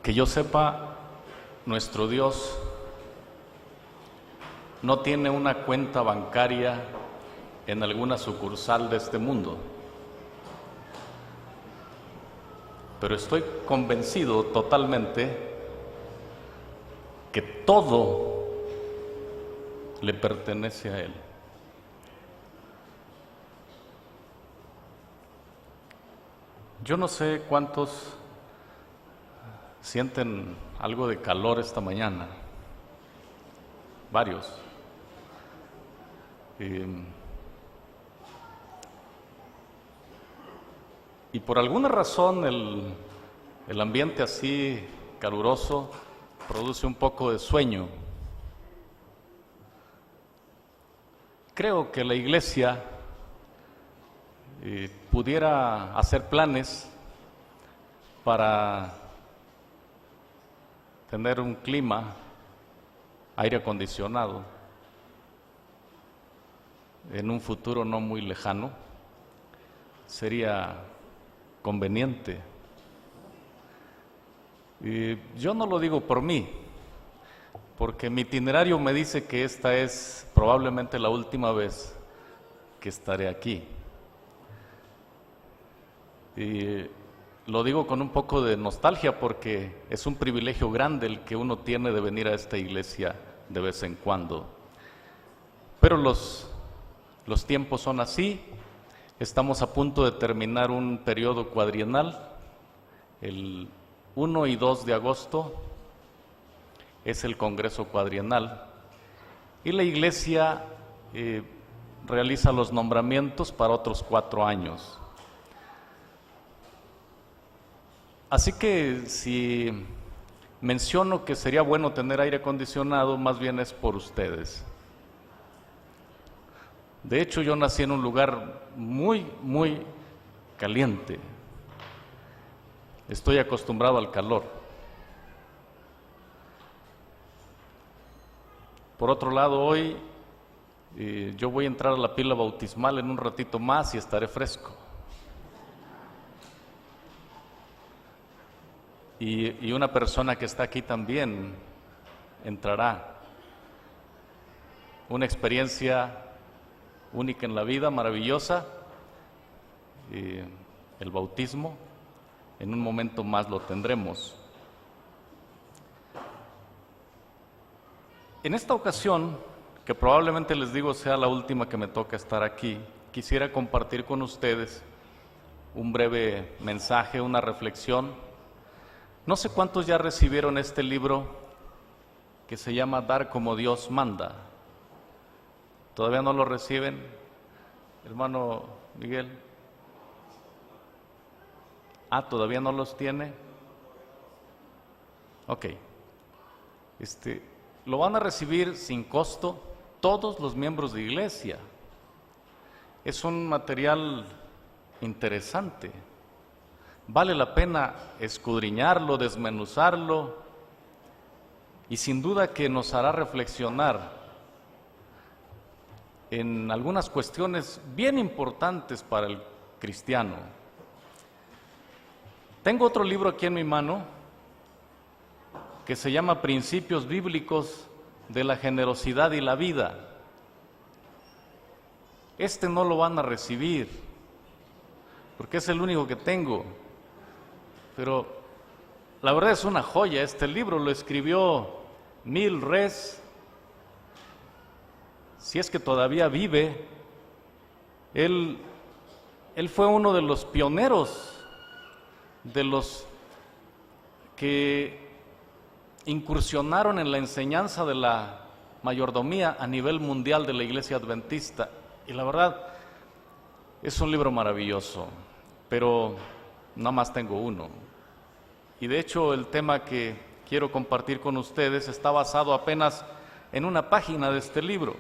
Que yo sepa, nuestro Dios no tiene una cuenta bancaria en alguna sucursal de este mundo, pero estoy convencido totalmente que todo le pertenece a Él. Yo no sé cuántos sienten algo de calor esta mañana, varios. Y por alguna razón el ambiente así caluroso produce un poco de sueño. Creo que la iglesia pudiera hacer planes para tener un clima, aire acondicionado, en un futuro no muy lejano. Sería conveniente. Y yo no lo digo por mí, porque mi itinerario me dice que esta es probablemente la última vez que estaré aquí. Y lo digo con un poco de nostalgia porque es un privilegio grande el que uno tiene de venir a esta iglesia de vez en cuando. Pero los tiempos son así. Estamos a punto de terminar un periodo cuadrienal. El 1 y 2 de agosto es el Congreso Cuadrienal y la iglesia realiza los nombramientos para otros 4 años. Así que si menciono que sería bueno tener aire acondicionado, más bien es por ustedes. De hecho, yo nací en un lugar muy, muy caliente. Estoy acostumbrado al calor. Por otro lado, hoy yo voy a entrar a la pila bautismal en un ratito más y estaré fresco. Y una persona que está aquí también entrará. Una experiencia única en la vida, maravillosa. El bautismo, en un momento más lo tendremos. En esta ocasión, que probablemente les digo sea la última que me toca estar aquí, quisiera compartir con ustedes un breve mensaje, una reflexión. No sé cuántos ya recibieron este libro que se llama Dar como Dios manda. ¿Todavía no lo reciben, hermano Miguel? ¿Todavía no los tiene? Ok. Lo van a recibir sin costo todos los miembros de iglesia. Es un material interesante. Vale la pena escudriñarlo, desmenuzarlo, y sin duda que nos hará reflexionar en algunas cuestiones bien importantes para el cristiano. Tengo otro libro aquí en mi mano que se llama Principios Bíblicos de la Generosidad y la Vida. Este no lo van a recibir porque es el único que tengo. Pero la verdad es una joya. Este libro lo escribió Neil Res, si es que todavía vive. Él fue uno de los pioneros, de los que incursionaron en la enseñanza de la mayordomía a nivel mundial de la Iglesia Adventista. Y la verdad, es un libro maravilloso, pero nada más tengo uno. Y de hecho el tema que quiero compartir con ustedes está basado apenas en una página de este libro.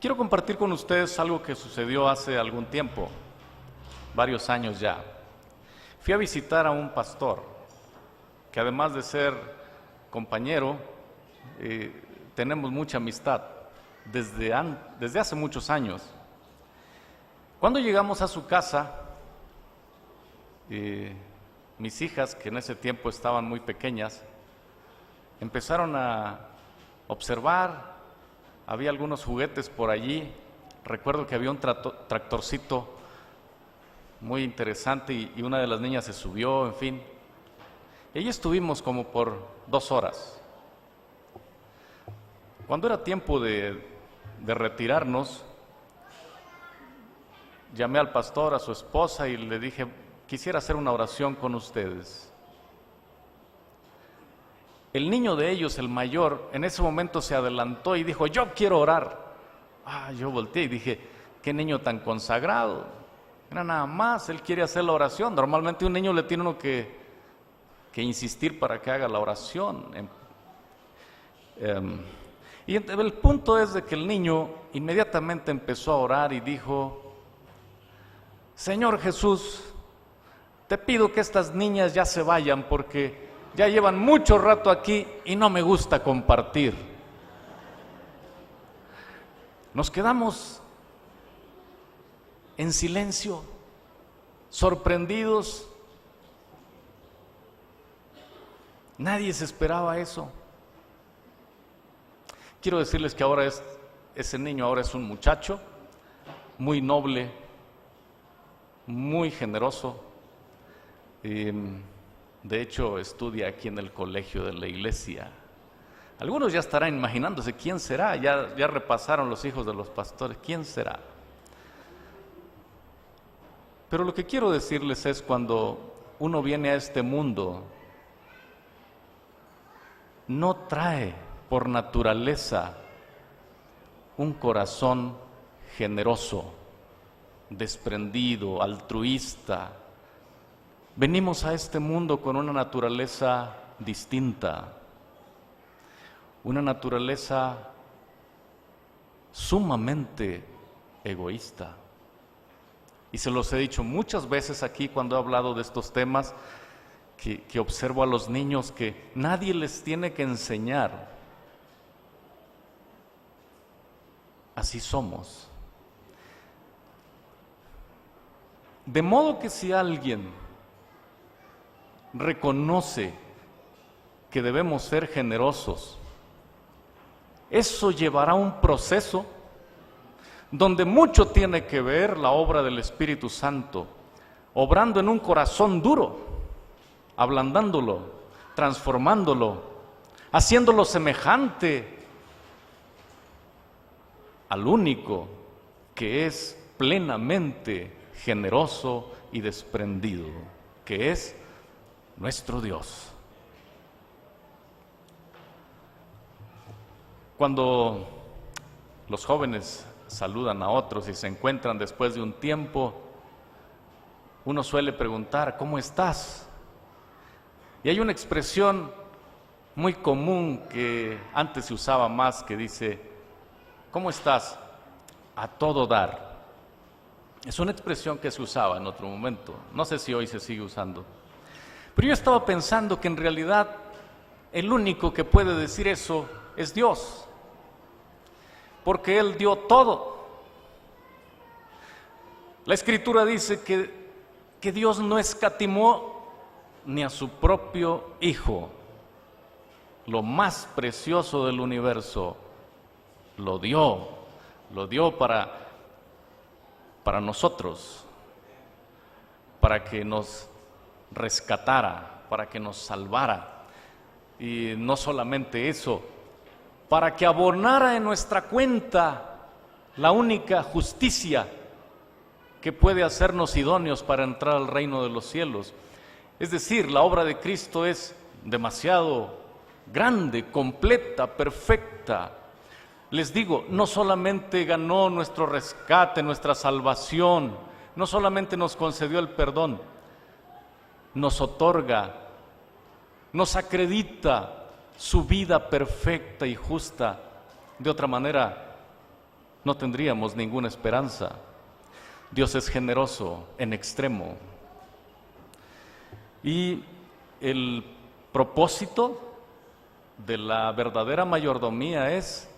Quiero compartir con ustedes algo que sucedió hace algún tiempo, varios años ya. Fui a visitar a un pastor que, además de ser compañero, tenemos mucha amistad desde hace muchos años. Cuando llegamos a su casa, mis hijas, que en ese tiempo estaban muy pequeñas, empezaron a observar, había algunos juguetes por allí, recuerdo que había un tractorcito muy interesante y una de las niñas se subió, en fin. Y ahí estuvimos como por 2 horas. Cuando era tiempo de retirarnos, llamé al pastor, a su esposa, y le dije, quisiera hacer una oración con ustedes. El niño de ellos, el mayor, en ese momento se adelantó y dijo, yo quiero orar. Yo volteé y dije, qué niño tan consagrado. Era nada más, él quiere hacer la oración. Normalmente un niño le tiene uno que insistir para que haga la oración. Y el punto es de que el niño inmediatamente empezó a orar y dijo, Señor Jesús, te pido que estas niñas ya se vayan porque ya llevan mucho rato aquí y no me gusta compartir. Nos quedamos en silencio, sorprendidos. Nadie se esperaba eso. Quiero decirles que ahora ese niño ahora es un muchacho muy noble, muy generoso. De hecho, estudia aquí en el colegio de la iglesia. Algunos ya estarán imaginándose quién será, ya repasaron los hijos de los pastores, ¿quién será? Pero lo que quiero decirles es, cuando uno viene a este mundo, no trae por naturaleza un corazón generoso, desprendido, altruista. Venimos a este mundo con una naturaleza distinta, una naturaleza sumamente egoísta. Y se los he dicho muchas veces aquí cuando he hablado de estos temas, que observo a los niños que nadie les tiene que enseñar. Así somos. De modo que si alguien reconoce que debemos ser generosos, eso llevará un proceso donde mucho tiene que ver la obra del Espíritu Santo, obrando en un corazón duro, ablandándolo, transformándolo, haciéndolo semejante al único que es plenamente generoso y desprendido, que es nuestro Dios. Cuando los jóvenes saludan a otros y se encuentran después de un tiempo, uno suele preguntar, ¿cómo estás? Y hay una expresión muy común que antes se usaba más, que dice, ¿cómo estás? A todo dar. Es una expresión que se usaba en otro momento, no sé si hoy se sigue usando. Pero yo estaba pensando que en realidad el único que puede decir eso es Dios, porque Él dio todo. La Escritura dice que Dios no escatimó ni a su propio Hijo, lo más precioso del universo, lo dio para nosotros, para que nos rescatara, para que nos salvara. Y no solamente eso, para que abonara en nuestra cuenta la única justicia que puede hacernos idóneos para entrar al reino de los cielos. Es decir, la obra de Cristo es demasiado grande, completa, perfecta. Les digo, no solamente ganó nuestro rescate, nuestra salvación, no solamente nos concedió el perdón, nos otorga, nos acredita su vida perfecta y justa. De otra manera, no tendríamos ninguna esperanza. Dios es generoso en extremo. Y el propósito de la verdadera mayordomía es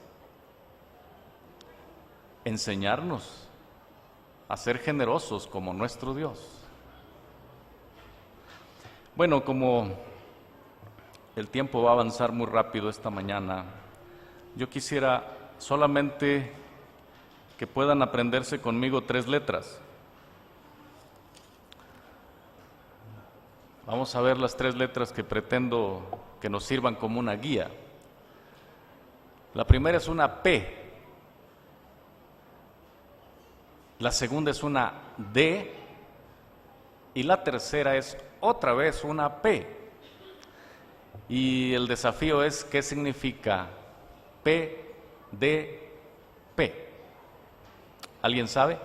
enseñarnos a ser generosos como nuestro Dios. Bueno, como el tiempo va a avanzar muy rápido esta mañana, yo quisiera solamente que puedan aprenderse conmigo 3 letras. Vamos a ver las 3 letras que pretendo que nos sirvan como una guía. La primera es una P, la segunda es una D y la tercera es otra vez una P. Y el desafío es ¿qué significa P, D, P? ¿Alguien sabe?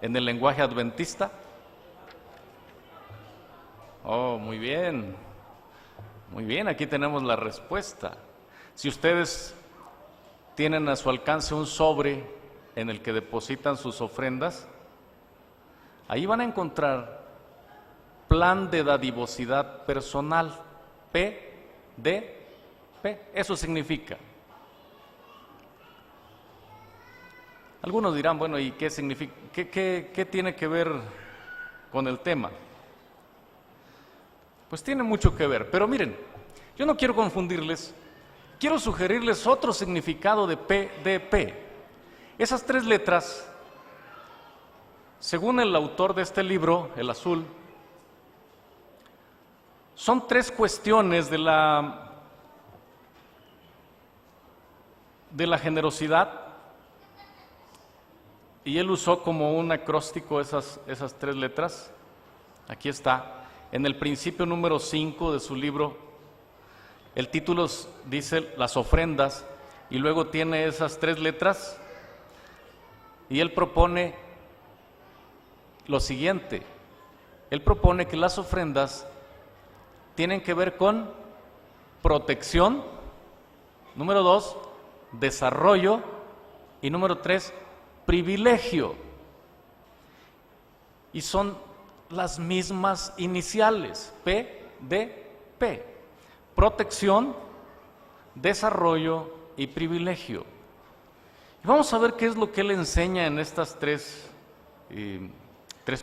¿En el lenguaje adventista? Oh, muy bien. Muy bien, aquí tenemos la respuesta. Si ustedes tienen a su alcance un sobre en el que depositan sus ofrendas, ahí van a encontrar plan de dadivosidad personal, P, D, P. Eso significa. Algunos dirán, bueno, ¿y qué significa? ¿Qué tiene que ver con el tema? Pues tiene mucho que ver, pero miren, yo no quiero confundirles, quiero sugerirles otro significado de PDP. Esas 3 letras, según el autor de este libro, el azul, son 3 cuestiones de la generosidad, y él usó como un acróstico esas 3 letras. Aquí está. En el principio número 5 de su libro, el título dice las ofrendas y luego tiene esas 3 letras y él propone lo siguiente. Él propone que las ofrendas tienen que ver con protección, número 2, desarrollo y número 3, privilegio. Y son las mismas iniciales, P, D, P. Protección, desarrollo y privilegio. Y vamos a ver qué es lo que él enseña en estas 3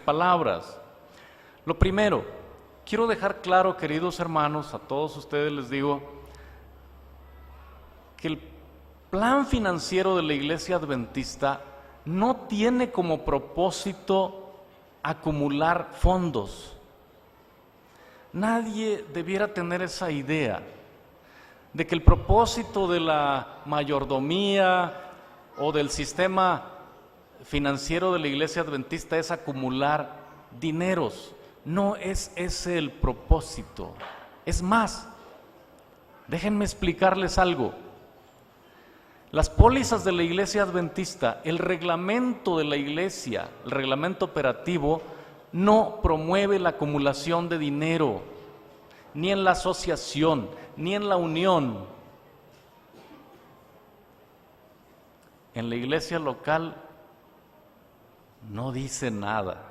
palabras. Lo primero, quiero dejar claro, queridos hermanos, a todos ustedes les digo, que el plan financiero de la Iglesia Adventista no tiene como propósito acumular fondos. Nadie debiera tener esa idea de que el propósito de la mayordomía o del sistema financiero de la Iglesia Adventista es acumular dineros. No es ese el propósito. Es más, déjenme explicarles algo. Las pólizas de la Iglesia Adventista, el reglamento de la Iglesia, el reglamento operativo, no promueve la acumulación de dinero, ni en la asociación, ni en la unión. En la iglesia local no dice nada.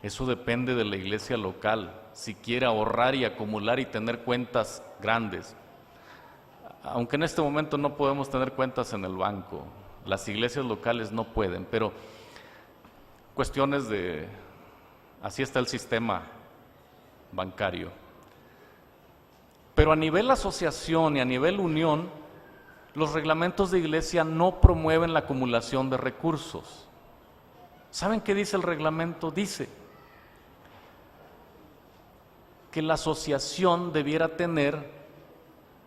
Eso depende de la iglesia local, si quiere ahorrar y acumular y tener cuentas grandes. Aunque en este momento no podemos tener cuentas en el banco, las iglesias locales no pueden, pero cuestiones de, así está el sistema bancario. Pero a nivel asociación y a nivel unión, los reglamentos de iglesia no promueven la acumulación de recursos. ¿Saben qué dice el reglamento? Dice que la asociación debiera tener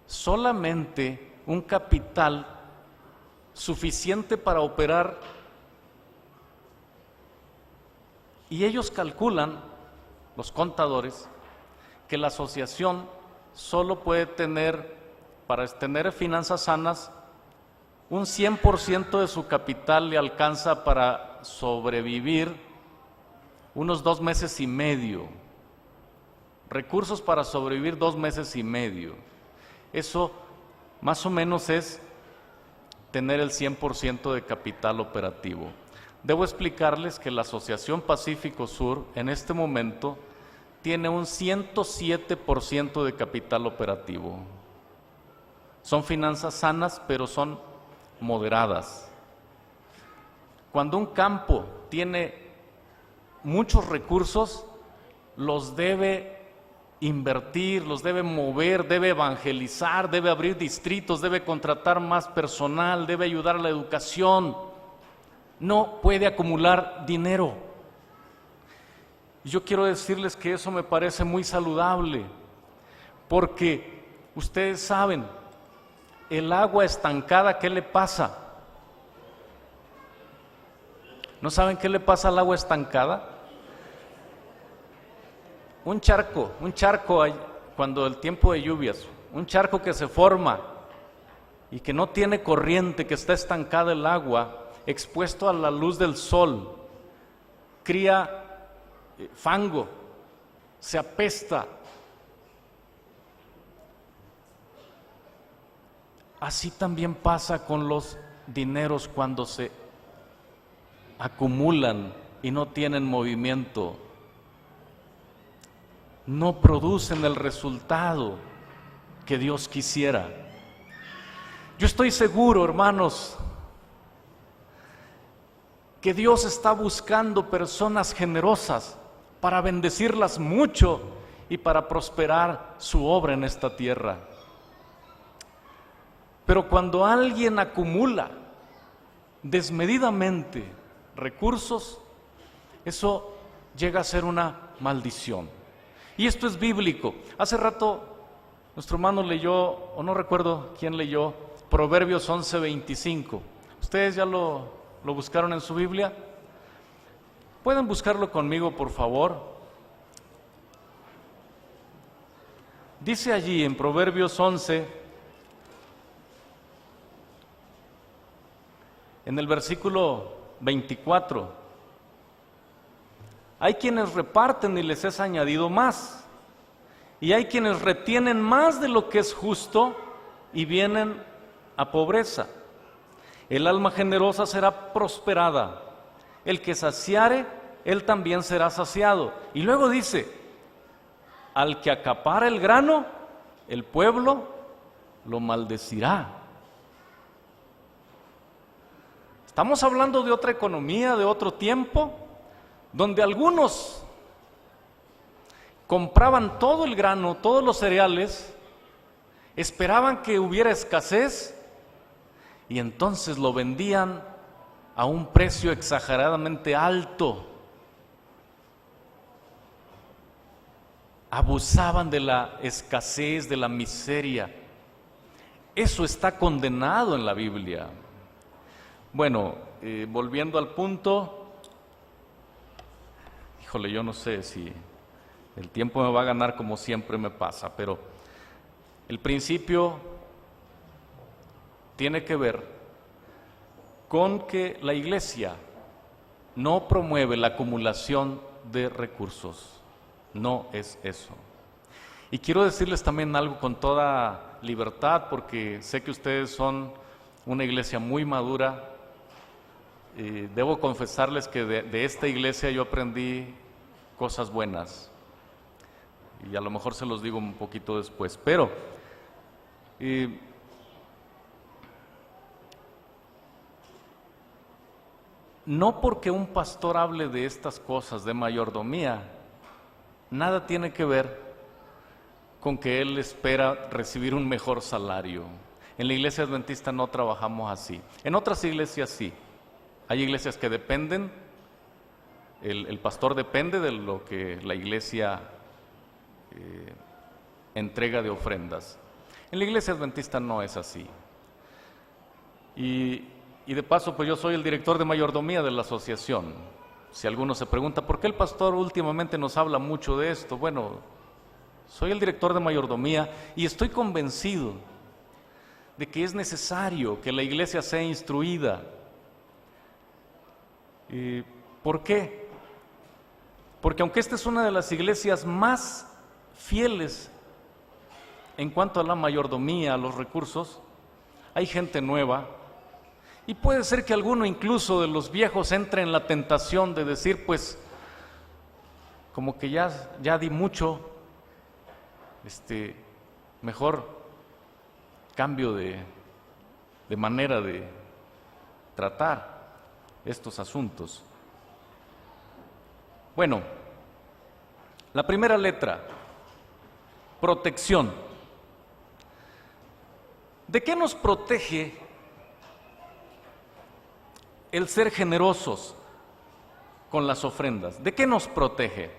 solamente un capital suficiente para operar, y ellos calculan, los contadores, que la asociación solo puede tener, para tener finanzas sanas, un 100% de su capital le alcanza para sobrevivir unos 2 meses y medio. Recursos para sobrevivir 2 meses y medio. Eso más o menos es tener el 100% de capital operativo. Debo explicarles que la Asociación Pacífico Sur en este momento tiene un 107% de capital operativo. Son finanzas sanas, pero son moderadas. Cuando un campo tiene muchos recursos, los debe invertir, los debe mover, debe evangelizar, debe abrir distritos, debe contratar más personal, debe ayudar a la educación. No puede acumular dinero. Yo quiero decirles que eso me parece muy saludable, porque ustedes saben, el agua estancada, ¿qué le pasa? ¿No saben qué le pasa al agua estancada? Un charco cuando el tiempo de lluvias, un charco que se forma y que no tiene corriente, que está estancada el agua, expuesto a la luz del sol, cría fango, se apesta. Así también pasa con los dineros cuando se acumulan y no tienen movimiento. No producen el resultado que Dios quisiera. Yo estoy seguro, hermanos, que Dios está buscando personas generosas para bendecirlas mucho y para prosperar su obra en esta tierra. Pero cuando alguien acumula desmedidamente recursos, eso llega a ser una maldición. Y esto es bíblico. Hace rato nuestro hermano leyó, o no recuerdo quién leyó, Proverbios 11:25. ¿Ustedes ya lo buscaron en su Biblia? ¿Pueden buscarlo conmigo, por favor? Dice allí en Proverbios 11, en el versículo 24, hay quienes reparten y les es añadido más, y hay quienes retienen más de lo que es justo y vienen a pobreza. El alma generosa será prosperada, el que saciare, él también será saciado. Y luego dice, al que acapara el grano, el pueblo lo maldecirá. Estamos hablando de otra economía, de otro tiempo, donde algunos compraban todo el grano, todos los cereales, esperaban que hubiera escasez y entonces lo vendían a un precio exageradamente alto. Abusaban de la escasez, de la miseria. Eso está condenado en la Biblia. Bueno, volviendo al punto, híjole, yo no sé si el tiempo me va a ganar como siempre me pasa, pero el principio tiene que ver con que la iglesia no promueve la acumulación de recursos, no es eso. Y quiero decirles también algo con toda libertad, porque sé que ustedes son una iglesia muy madura. Debo confesarles que de esta iglesia yo aprendí cosas buenas, y a lo mejor se los digo un poquito después, pero no porque un pastor hable de estas cosas de mayordomía, nada tiene que ver con que él espera recibir un mejor salario. En la iglesia adventista no trabajamos así. En otras iglesias sí. Hay iglesias que dependen, el pastor depende de lo que la iglesia entrega de ofrendas. En la iglesia adventista no es así. Y de paso, pues yo soy el director de mayordomía de la asociación. Si alguno se pregunta, ¿por qué el pastor últimamente nos habla mucho de esto? Bueno, soy el director de mayordomía y estoy convencido de que es necesario que la iglesia sea instruida. ¿Por qué? Porque aunque esta es una de las iglesias más fieles en cuanto a la mayordomía, a los recursos, hay gente nueva, y puede ser que alguno incluso de los viejos entre en la tentación de decir, pues, como que ya di mucho, mejor cambio de manera de tratar estos asuntos. Bueno, La primera letra, protección. ¿De qué nos protege el ser generosos con las ofrendas? ¿De qué nos protege?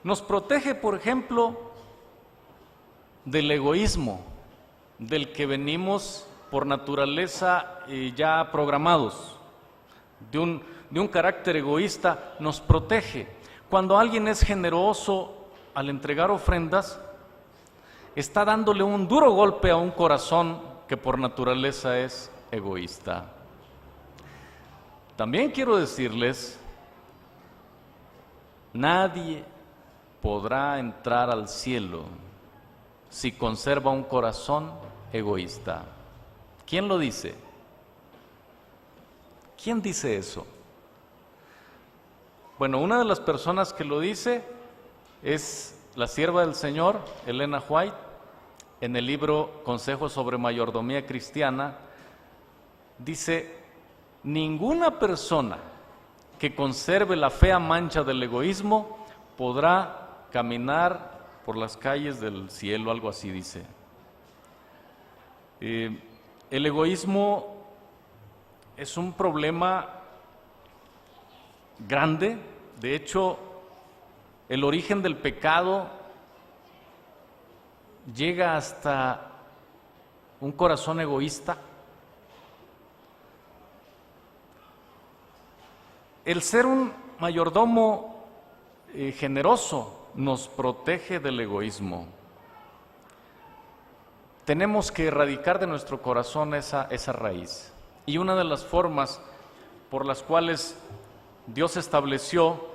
Nos protege, por ejemplo, del egoísmo, del que venimos por naturaleza ya programados, de un carácter egoísta. Nos protege. Cuando alguien es generoso al entregar ofrendas, está dándole un duro golpe a un corazón que por naturaleza es egoísta. También quiero decirles, nadie podrá entrar al cielo si conserva un corazón egoísta. ¿Quién lo dice? ¿Quién dice eso? Bueno, una de las personas que lo dice es la sierva del Señor, Elena White, en el libro Consejos sobre Mayordomía Cristiana. Dice: ninguna persona que conserve la fea mancha del egoísmo podrá caminar por las calles del cielo, algo así dice. El egoísmo es un problema grande. De hecho, el origen del pecado llega hasta un corazón egoísta. El ser un mayordomo generoso nos protege del egoísmo. Tenemos que erradicar de nuestro corazón esa raíz. Y una de las formas por las cuales Dios estableció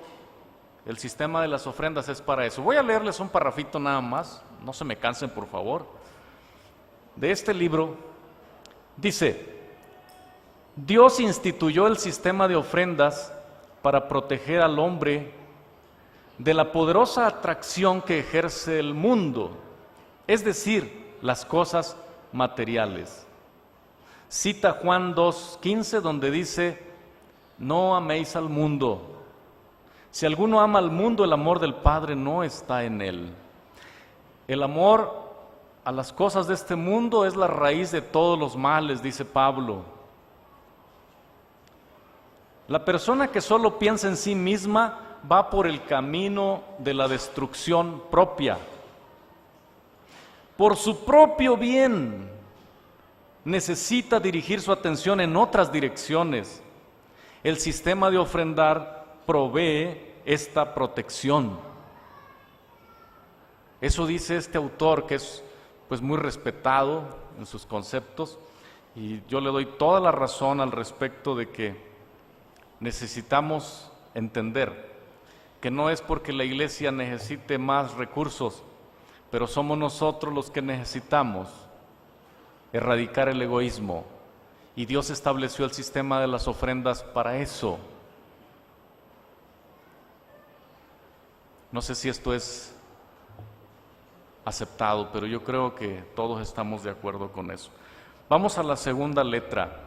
el sistema de las ofrendas es para eso. Voy a leerles un parrafito nada más, no se me cansen por favor. De este libro dice: Dios instituyó el sistema de ofrendas para proteger al hombre de la poderosa atracción que ejerce el mundo, es decir, las cosas materiales. Cita Juan 2:15, donde dice: no améis al mundo. Si alguno ama al mundo, el amor del Padre no está en él. El amor a las cosas de este mundo es la raíz de todos los males, dice Pablo. La persona que solo piensa en sí misma va por el camino de la destrucción propia. Por su propio bien necesita dirigir su atención en otras direcciones. El sistema de ofrendar provee esta protección. Eso dice este autor, que es pues muy respetado en sus conceptos, y yo le doy toda la razón al respecto de que necesitamos entender que no es porque la iglesia necesite más recursos, pero somos nosotros los que necesitamos erradicar el egoísmo, y Dios estableció el sistema de las ofrendas para eso. No sé si esto es aceptado, pero yo creo que todos estamos de acuerdo con eso. Vamos a la segunda letra.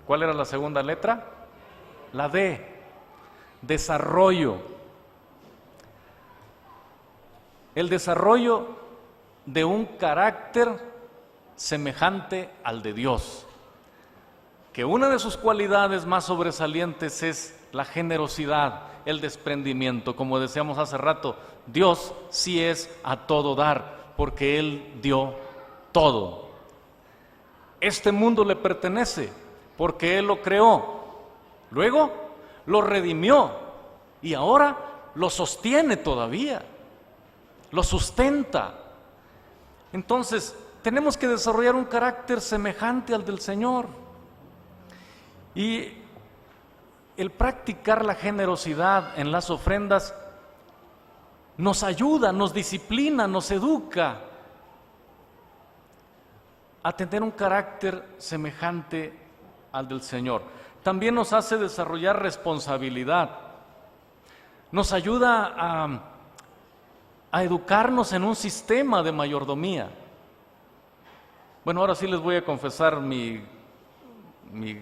¿Cuál era la segunda letra? La D, desarrollo. El desarrollo de un carácter semejante al de Dios, que una de sus cualidades más sobresalientes es la generosidad, el desprendimiento. Como decíamos hace rato, Dios sí es a todo dar, porque Él dio todo. Este mundo le pertenece, porque Él lo creó, luego lo redimió y ahora lo sostiene todavía, lo sustenta. Entonces, tenemos que desarrollar un carácter semejante al del Señor. Y el practicar la generosidad en las ofrendas nos ayuda, nos disciplina, nos educa a tener un carácter semejante al del Señor. También nos hace desarrollar responsabilidad, nos ayuda a educarnos en un sistema de mayordomía. Bueno, ahora sí les voy a confesar mi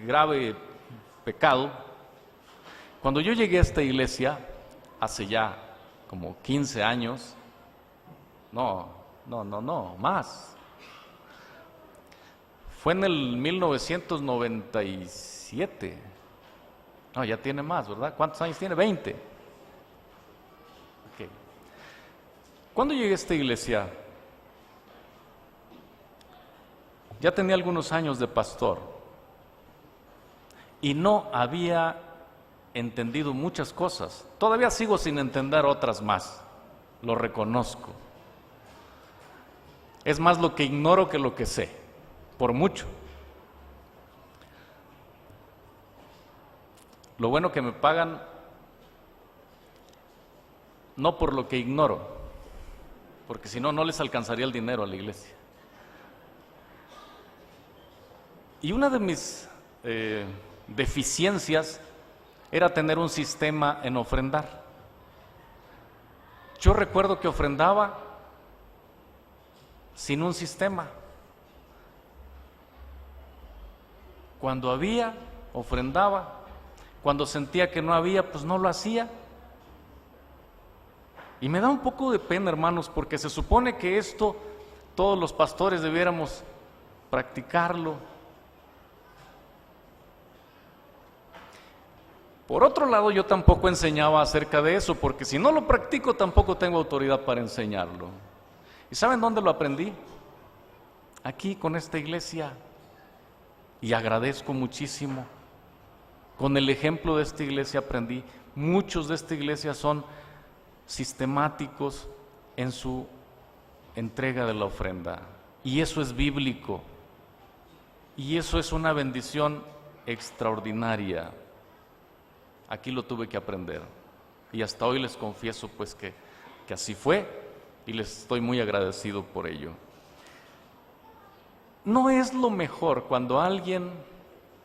grave pecado. Cuando yo llegué a esta iglesia, hace ya como 15 años. No, más. Fue en el 1997. No, ya tiene más, ¿verdad? ¿Cuántos años tiene? 20. Okay. ¿Cuándo llegué a esta iglesia? Ya tenía algunos años de pastor y no había entendido muchas cosas. Todavía sigo sin entender otras más, lo reconozco. Es más lo que ignoro que lo que sé, por mucho. Lo bueno que me pagan no por lo que ignoro, porque si no, no les alcanzaría el dinero a la iglesia. Y una de mis deficiencias era tener un sistema en ofrendar. Yo recuerdo que ofrendaba sin un sistema. Cuando había, ofrendaba. Cuando sentía que no había, pues no lo hacía. Y me da un poco de pena, hermanos, porque se supone que esto todos los pastores debiéramos practicarlo. Por otro lado, yo tampoco enseñaba acerca de eso, porque si no lo practico, tampoco tengo autoridad para enseñarlo. ¿Y saben dónde lo aprendí? Aquí, con esta iglesia. Y agradezco muchísimo. Con el ejemplo de esta iglesia aprendí. Muchos de esta iglesia son sistemáticos en su entrega de la ofrenda. Y eso es bíblico. Y eso es una bendición extraordinaria. Aquí lo tuve que aprender. Y hasta hoy les confieso pues que así fue y les estoy muy agradecido por ello. No es lo mejor cuando alguien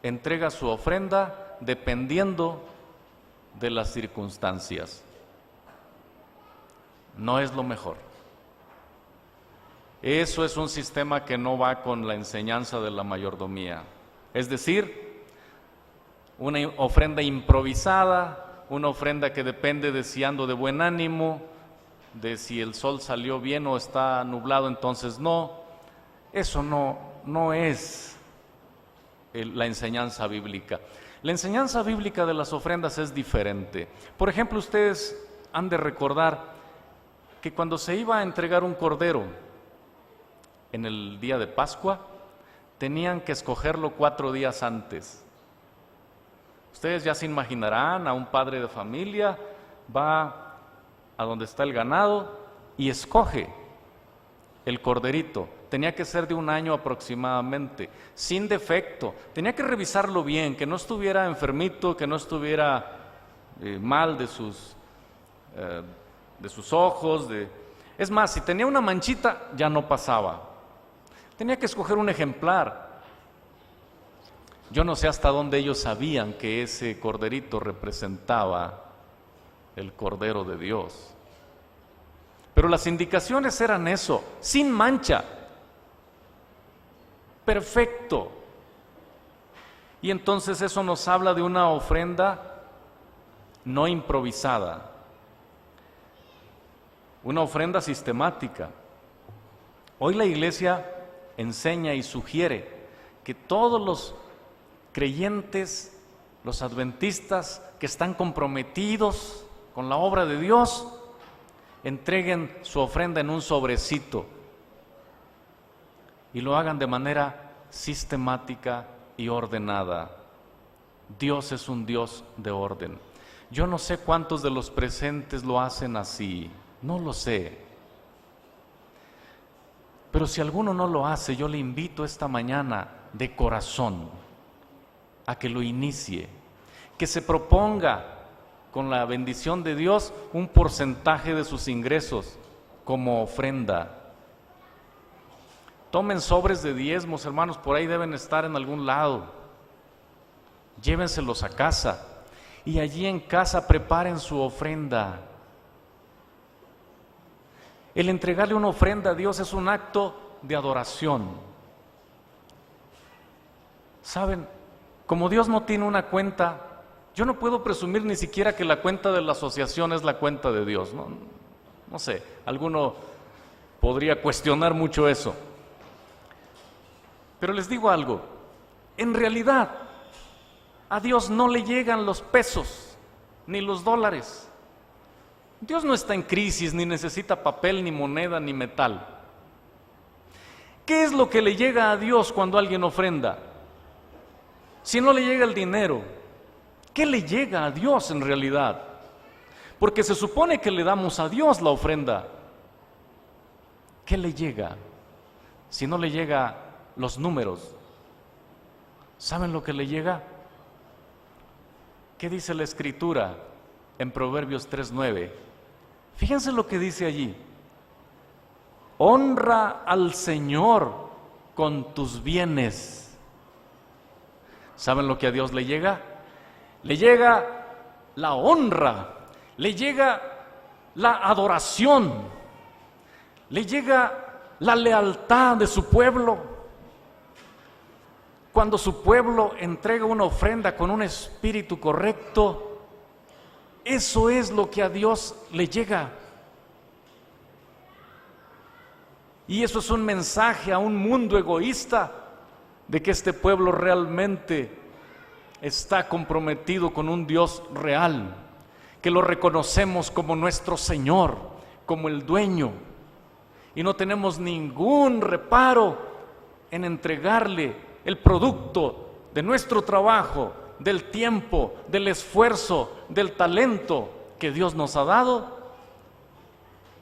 entrega su ofrenda dependiendo de las circunstancias. No es lo mejor. Eso es un sistema que no va con la enseñanza de la mayordomía. Es decir, una ofrenda improvisada, una ofrenda que depende de si ando de buen ánimo, de si el sol salió bien o está nublado, entonces no. Eso no es la enseñanza bíblica. La enseñanza bíblica de las ofrendas es diferente. Por ejemplo, ustedes han de recordar que cuando se iba a entregar un cordero en el día de Pascua, tenían que escogerlo 4 días antes. Ustedes ya se imaginarán a un padre de familia, va a donde está el ganado y escoge el corderito. Tenía que ser de 1 año aproximadamente, sin defecto. Tenía que revisarlo bien, que no estuviera enfermito, que no estuviera mal de sus ojos. Es más, si tenía una manchita, ya no pasaba. Tenía que escoger un ejemplar. Yo no sé hasta dónde ellos sabían que ese corderito representaba el Cordero de Dios. Pero las indicaciones eran eso, sin mancha, perfecto. Y entonces eso nos habla de una ofrenda no improvisada, una ofrenda sistemática. Hoy la iglesia enseña y sugiere que todos los creyentes, los adventistas que están comprometidos con la obra de Dios, entreguen su ofrenda en un sobrecito y lo hagan de manera sistemática y ordenada. Dios es un Dios de orden. Yo no sé cuántos de los presentes lo hacen así, no lo sé. Pero si alguno no lo hace, yo le invito esta mañana de corazón a que lo inicie, que se proponga con la bendición de Dios un porcentaje de sus ingresos como ofrenda. Tomen sobres de diezmos, hermanos, por ahí deben estar en algún lado. Llévenselos a casa y allí en casa preparen su ofrenda. El entregarle una ofrenda a Dios es un acto de adoración. ¿Saben? Como Dios no tiene una cuenta, yo no puedo presumir ni siquiera que la cuenta de la asociación es la cuenta de Dios, ¿no? No sé, alguno podría cuestionar mucho eso. Pero les digo algo, en realidad a Dios no le llegan los pesos ni los dólares. Dios no está en crisis, ni necesita papel, ni moneda, ni metal. ¿Qué es lo que le llega a Dios cuando alguien ofrenda? Si no le llega el dinero, ¿qué le llega a Dios en realidad? Porque se supone que le damos a Dios la ofrenda. ¿Qué le llega? Si no le llega los números, ¿saben lo que le llega? ¿Qué dice la Escritura en Proverbios 3:9? Fíjense lo que dice allí. Honra al Señor con tus bienes. ¿Saben lo que a Dios le llega? Le llega la honra, le llega la adoración, le llega la lealtad de su pueblo. Cuando su pueblo entrega una ofrenda con un espíritu correcto, eso es lo que a Dios le llega. Y eso es un mensaje a un mundo egoísta de que este pueblo realmente está comprometido con un Dios real, que lo reconocemos como nuestro Señor, como el dueño, y no tenemos ningún reparo en entregarle el producto de nuestro trabajo, del tiempo, del esfuerzo, del talento que Dios nos ha dado,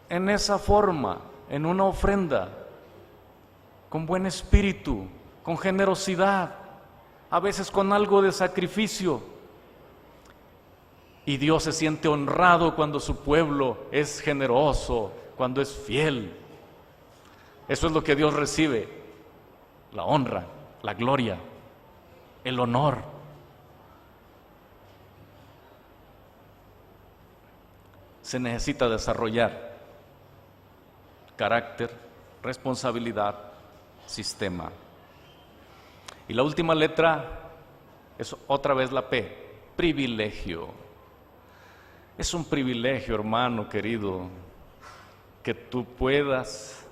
en esa forma, en una ofrenda, con buen espíritu, con generosidad, a veces con algo de sacrificio. Y Dios se siente honrado cuando su pueblo es generoso, cuando es fiel. Eso es lo que Dios recibe: la honra, la gloria, el honor. Se necesita desarrollar carácter, responsabilidad, sistema. Y la última letra es otra vez la P, privilegio. Es un privilegio, hermano querido, que tú puedas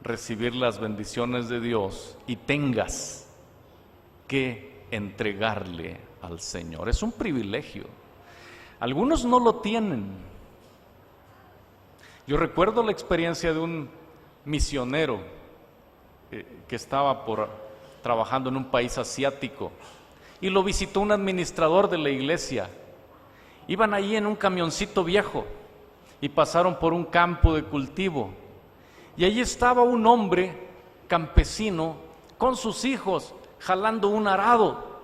recibir las bendiciones de Dios y tengas que entregarle al Señor. Es un privilegio. Algunos no lo tienen. Yo recuerdo la experiencia de un misionero que estaba trabajando en un país asiático y lo visitó un administrador de la iglesia. Iban ahí en un camioncito viejo y pasaron por un campo de cultivo y allí estaba un hombre campesino con sus hijos jalando un arado.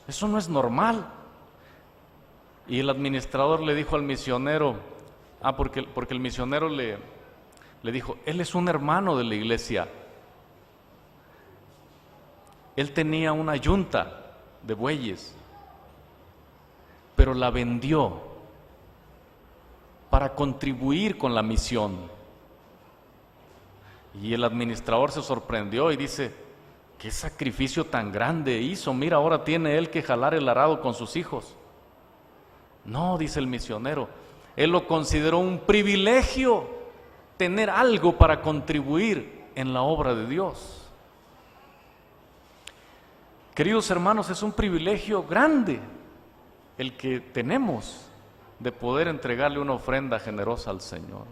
Eso no es normal. Y el administrador le dijo al misionero, porque el misionero le dijo, él es un hermano de la iglesia. Él tenía una yunta de bueyes, pero la vendió para contribuir con la misión. Y el administrador se sorprendió y dice, ¿qué sacrificio tan grande hizo? Mira, ahora tiene él que jalar el arado con sus hijos. No, dice el misionero, él lo consideró un privilegio tener algo para contribuir en la obra de Dios. Queridos hermanos, es un privilegio grande el que tenemos de poder entregarle una ofrenda generosa al Señor.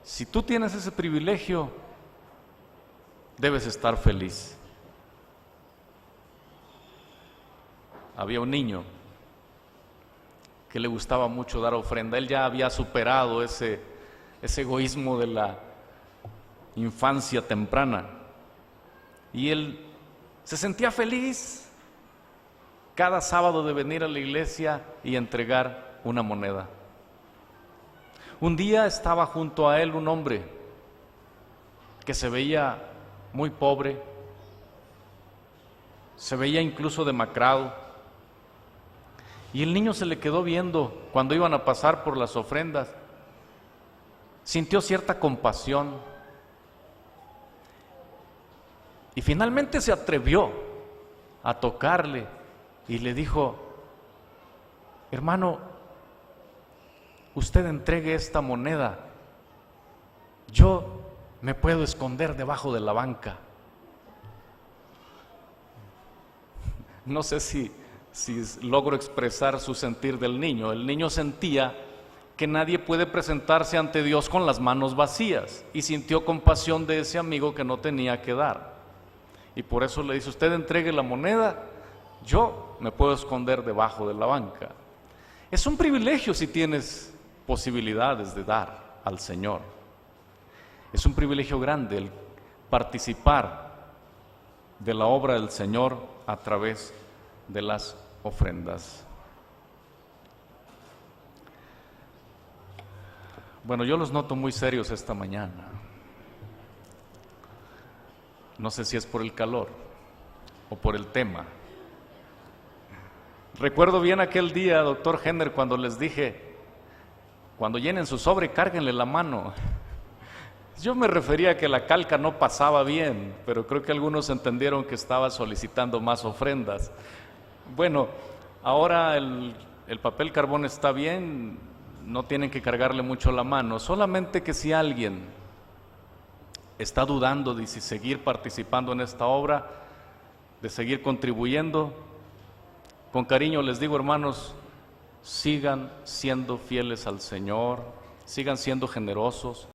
Si tú tienes ese privilegio, debes estar feliz. Había un niño que le gustaba mucho dar ofrenda. Él ya había superado ese egoísmo de la infancia temprana y él se sentía feliz cada sábado de venir a la iglesia y entregar una moneda. Un día estaba junto a él un hombre que se veía muy pobre, se veía incluso demacrado, y el niño se le quedó viendo cuando iban a pasar por las ofrendas. Sintió cierta compasión y finalmente se atrevió a tocarle y le dijo, hermano, usted entregue esta moneda, yo me puedo esconder debajo de la banca. No sé si logro expresar su sentir del niño. El niño sentía que nadie puede presentarse ante Dios con las manos vacías y sintió compasión de ese amigo que no tenía que dar. Y por eso le dice, usted entregue la moneda, yo me puedo esconder debajo de la banca. Es un privilegio si tienes posibilidades de dar al Señor. Es un privilegio grande el participar de la obra del Señor a través de las ofrendas. Bueno, yo los noto muy serios esta mañana. No sé si es por el calor o por el tema. Recuerdo bien aquel día, doctor Henner, cuando les dije, cuando llenen su sobre, cárguenle la mano. Yo me refería a que la calca no pasaba bien, pero creo que algunos entendieron que estaba solicitando más ofrendas. Bueno, ahora el papel carbón está bien, no tienen que cargarle mucho la mano, solamente que si alguien está dudando de si seguir participando en esta obra, de seguir contribuyendo, con cariño les digo, hermanos, sigan siendo fieles al Señor, sigan siendo generosos.